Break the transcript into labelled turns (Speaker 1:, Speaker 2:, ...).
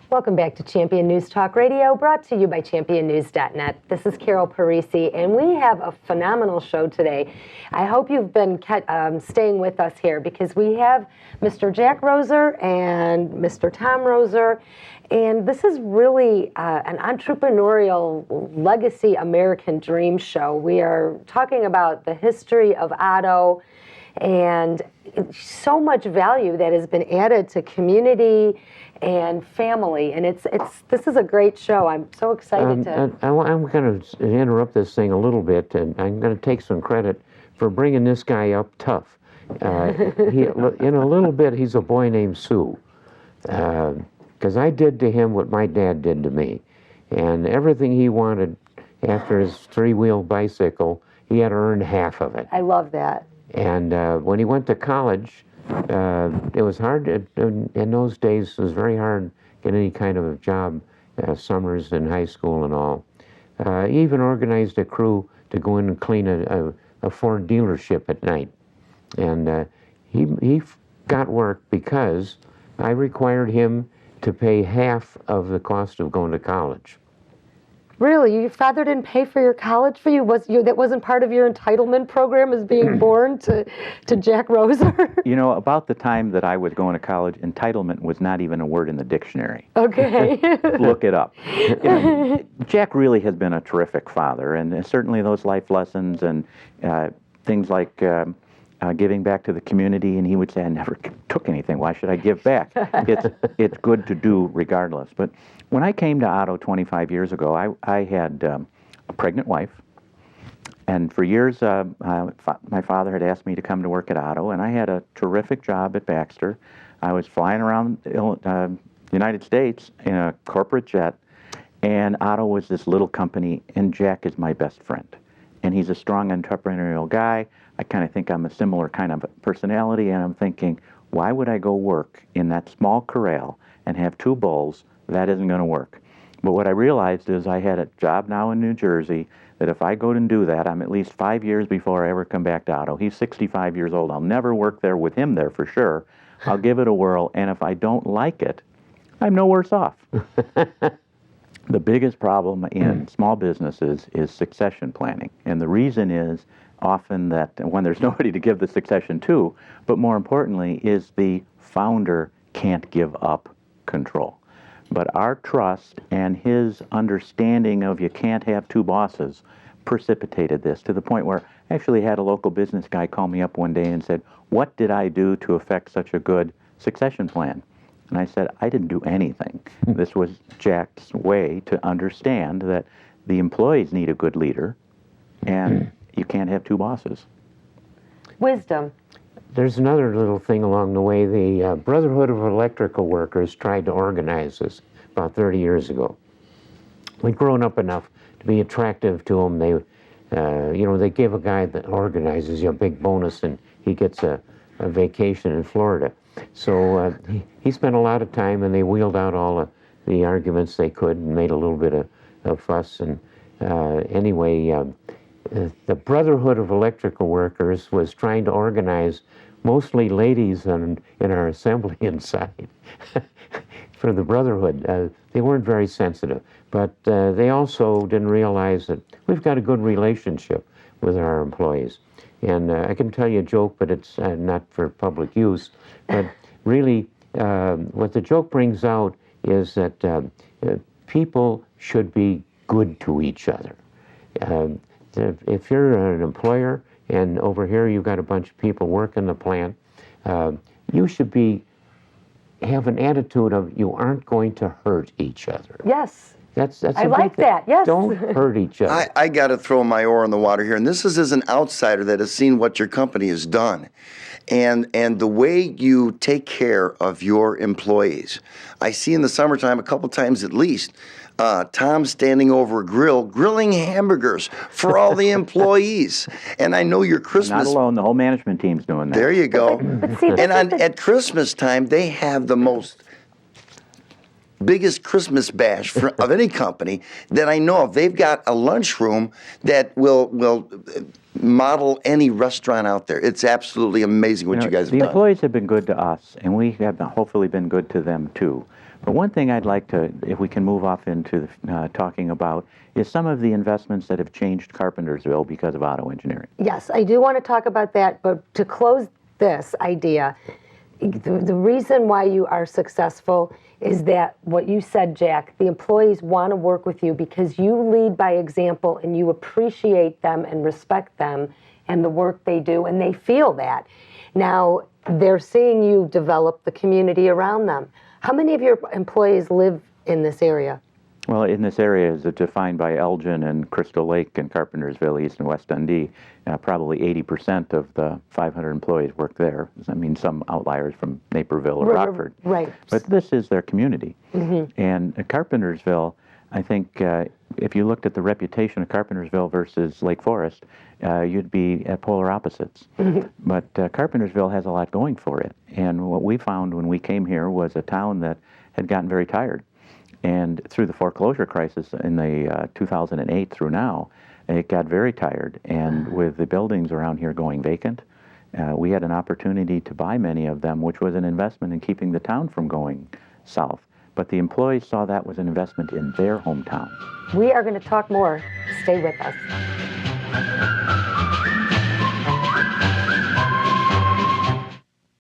Speaker 1: Welcome back to Champion News Talk Radio, brought to you by championnews.net. This is Carol Parisi, and we have a phenomenal show today. I hope you've been staying with us here, because we have Mr. Jack Roeser and Mr. Tom Roeser, and this is really an entrepreneurial legacy American dream show. We are talking about the history of OTTO and so much value that has been added to community and family, and this is a great show. I'm so excited to.
Speaker 2: I'm going to interrupt this thing a little bit, and I'm going to take some credit for bringing this guy up tough. In a little bit, he's a boy named Sue, because I did to him what my dad did to me, and everything he wanted after his three-wheel bicycle, he had to earn half of it.
Speaker 1: I love that.
Speaker 2: And when he went to college, it was hard in those days. It was very hard to get any kind of a job, summers in high school and all. He even organized a crew to go in and clean a Ford dealership at night. And he got work because I required him to pay half of the cost of going to college.
Speaker 1: Really? Your father didn't pay for your college for you? That wasn't part of your entitlement program as being born to Jack Roeser?
Speaker 3: You know, about the time that I was going to college, entitlement was not even a word in the dictionary.
Speaker 1: Okay.
Speaker 3: Look it up. You know, Jack really has been a terrific father, and certainly those life lessons and things like giving back to the community, and he would say, I never took anything. Why should I give back? It's good to do regardless. But when I came to OTTO 25 years ago, I had a pregnant wife, and for years my father had asked me to come to work at OTTO, and I had a terrific job at Baxter. I was flying around the United States in a corporate jet, and OTTO was this little company, and Jack is my best friend. And he's a strong entrepreneurial guy. I kind of think I'm a similar kind of personality, and I'm thinking, why would I go work in that small corral and have two bulls? That isn't going to work. But what I realized is I had a job now in New Jersey that if I go and do that, I'm at least 5 years before I ever come back to OTTO. He's 65 years old. I'll never work there with him there for sure. I'll give it a whirl, and if I don't like it, I'm no worse off. The biggest problem in small businesses is succession planning. And the reason is often that when there's nobody to give the succession to, but more importantly is the founder can't give up control. But our trust and his understanding of you can't have two bosses precipitated this to the point where I actually had a local business guy call me up one day and said, what did I do to affect such a good succession plan? And I said, I didn't do anything. This was Jack's way to understand that the employees need a good leader, and you can't have two bosses.
Speaker 1: Wisdom.
Speaker 2: There's another little thing along the way. The Brotherhood of Electrical Workers tried to organize this about 30 years ago. We'd grown up enough to be attractive to them. They give a guy that organizes you a big bonus, and he gets a vacation in Florida. So he spent a lot of time, and they wheeled out all the arguments they could and made a little bit of fuss. And anyway, the Brotherhood of Electrical Workers was trying to organize mostly ladies in our assembly inside for the Brotherhood. They weren't very sensitive, but they also didn't realize that we've got a good relationship with our employees. And I can tell you a joke, but it's not for public use. But really, what the joke brings out is that people should be good to each other. If you're an employer and over here you've got a bunch of people working the plant, you should have an attitude of you aren't going to hurt each other.
Speaker 1: Yes.
Speaker 2: That's
Speaker 1: I like that, yes.
Speaker 2: Don't hurt each other.
Speaker 4: I got to throw my oar in the water here, and this is as an outsider that has seen what your company has done. And the way you take care of your employees. I see in the summertime, a couple times at least, Tom standing over a grill, grilling hamburgers for all the employees. And I know your Christmas...
Speaker 3: Not alone, the whole management team's doing that.
Speaker 4: There you go.
Speaker 1: But see,
Speaker 4: And at Christmas time, they have the most biggest Christmas bash of any company that I know of. They've got a lunchroom that will model any restaurant out there. It's absolutely amazing what you guys have
Speaker 3: the
Speaker 4: done.
Speaker 3: employees have been good to us, and we have hopefully been good to them too. But one thing I'd like to, if we can move off into talking about, is some of the investments that have changed Carpentersville because of OTTO Engineering.
Speaker 1: Yes, I do want to talk about that, but to close this idea, the reason why you are successful is that what you said, Jack, the employees want to work with you because you lead by example and you appreciate them and respect them and the work they do, and they feel that. Now, they're seeing you develop the community around them. How many of your employees live in this area?
Speaker 3: Well, in this area is defined by Elgin and Crystal Lake and Carpentersville, East and West Dundee. Probably 80% of the 500 employees work there. I mean, some outliers from Naperville or Rockford.
Speaker 1: Right.
Speaker 3: But this is their community. And Carpentersville, I think, if you looked at the reputation of Carpentersville versus Lake Forest, you'd be at polar opposites. But Carpentersville has a lot going for it. And what we found when we came here was a town that had gotten very tired. And through the foreclosure crisis in the 2008 through now, it got very tired. And with the buildings around here going vacant, we had an opportunity to buy many of them, which was an investment in keeping the town from going south. But the employees saw that was an investment in their hometowns.
Speaker 1: We are going to talk more. Stay with us.